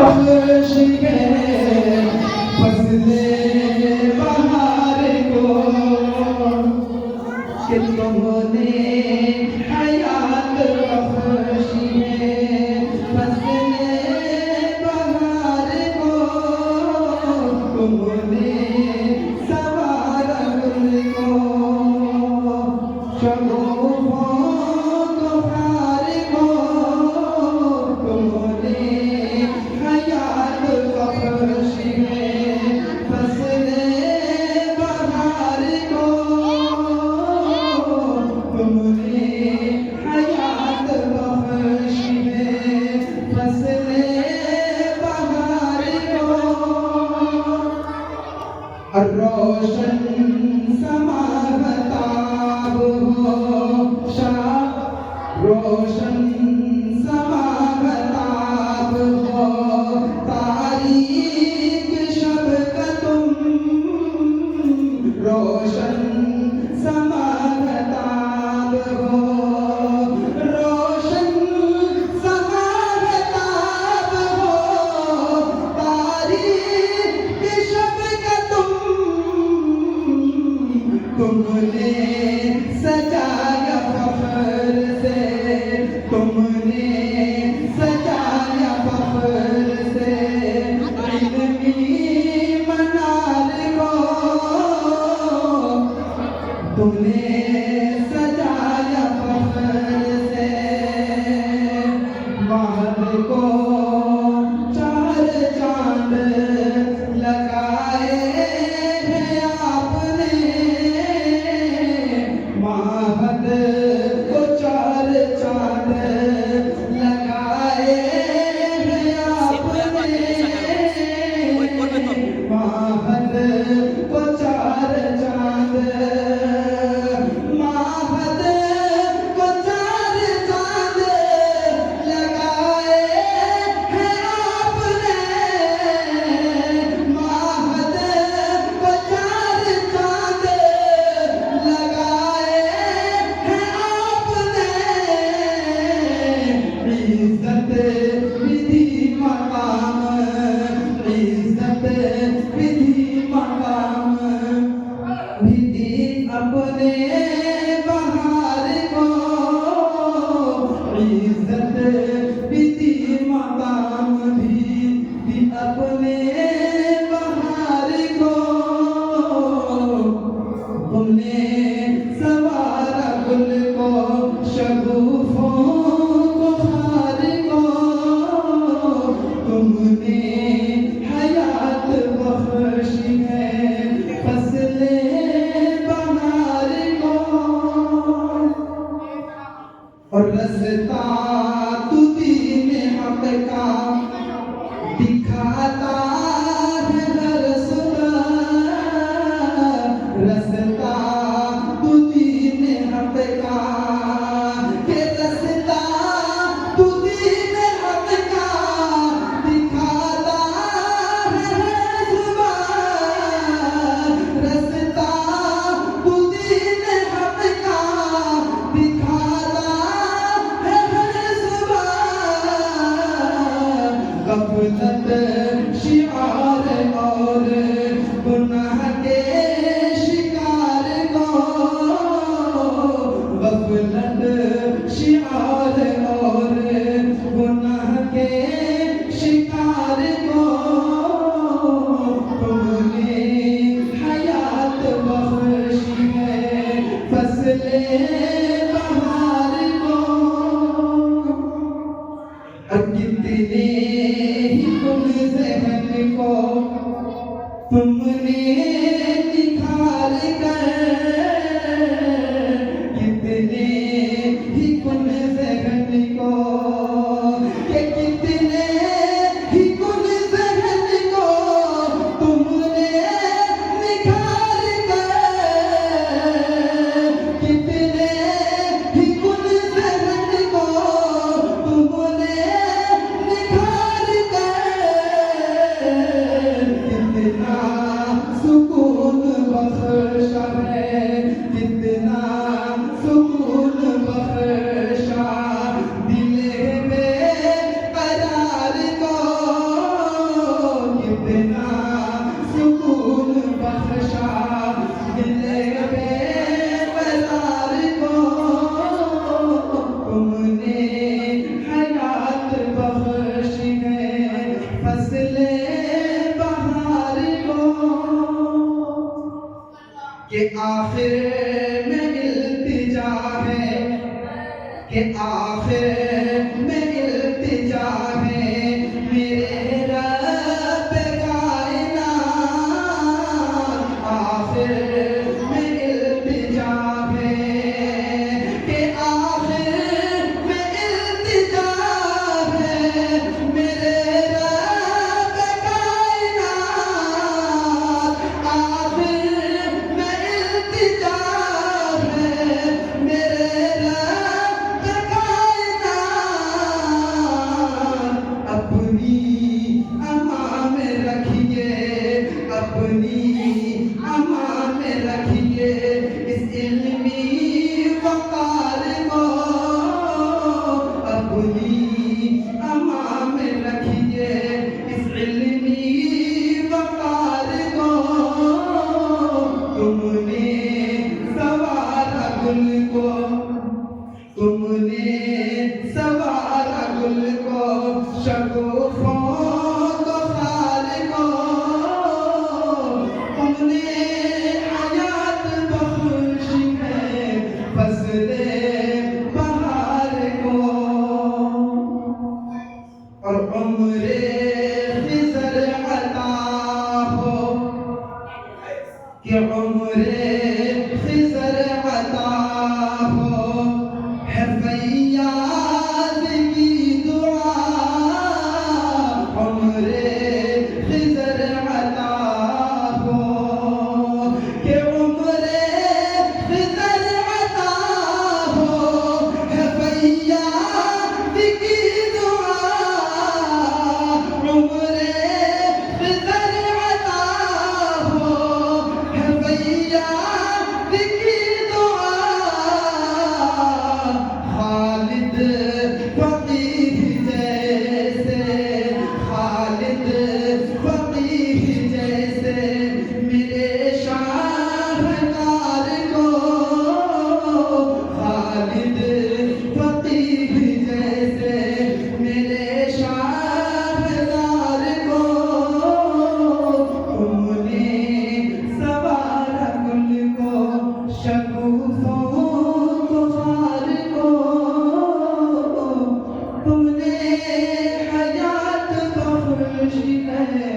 बख्श है फसले बहार को कि तुमने हयात बख्शी है फसले बहार को तुमने सवारा गुल को शगुफों को हार को तुमने हयात बख्शी है फसले बहार को तुमने हयात बख्शी है फसले बहार को और रोशन समागताब हो शाह रोशन समागताब हो तारीख शब का तुम रोशन समागताब हो रोशन समागताब हो तारीख शब का तुमने सजाया फख्र से तुमने सजाया फख्र से इल्मी मनार को तुमने सजाया फख्र से महल को चार चांद लगाए हैं आपने महल को चार चांद लगाए हैं आपने महल को चार चांद महल को चार चांद लगाए हैं आपने महल को चार चांद लगाए हैं आपने इज्जत विधि मकाम इज्जत विधि मकाम विधि अपने बहार को इज्जत विधि मकाम भी अपने बहार को तुमने सवारा गुल को शगुफों को हार को तुमने हयात बख्शी है फसले बहार को और रस्ता तू दीन हक का दिखाता है हर सुबह रस्ता तू दीन हक का के रस्ता तू दीन हक का दिखाता है हर सुबह रस्ता तू दीन हक का दिखाता है हर सुबह गफलत शिआर और गुनाह के शिकार को गफलत शिआर और गुनाह के शिकार को तुमने हयात बख्शी है फसले बहार को और कितने ही तुम जहन को कि आखिर में इल्तिजा है, कि आखिर में इल्तिजा है मेरे रब कायनात, आखिर में इल्तिजा है, कि आखिर में इल्तिजा है मेरे रब कायनात, आखिर में इल्तिजा है मेरे रब कायनात। अपनी अमान में रखिए, अपनी अमान में रखिए इस इल्मी वक़ार को, अपनी अमान में रखिए इस इल्मी वक़ार को। तुमने सवारा गुल को, तुमने सवारा गुल को, शगुफ़ों को खाल को, तुमने हयात बख्शी है फसले बहार को, और उम्रे खिज़र अता हो, कि उम्रे खिज़र अता हो है फैयाज़ की दुआ, उम्रे खिज़र अता हो, कि उम्रे खिज़र अता हो है फैयाज़ की दुआ, उम्रे खिज़र अता हो है फैयाज़ की दुआ। खालिद फकीह जैसे, खालिद फकीह जैसे मेरे शाहकार को, खालिद फकीह जैसे मेरे शाहकार को। तुमने सवारा गुल को, शगुफ़ों को खाल को, तुमने हयात बख्शी है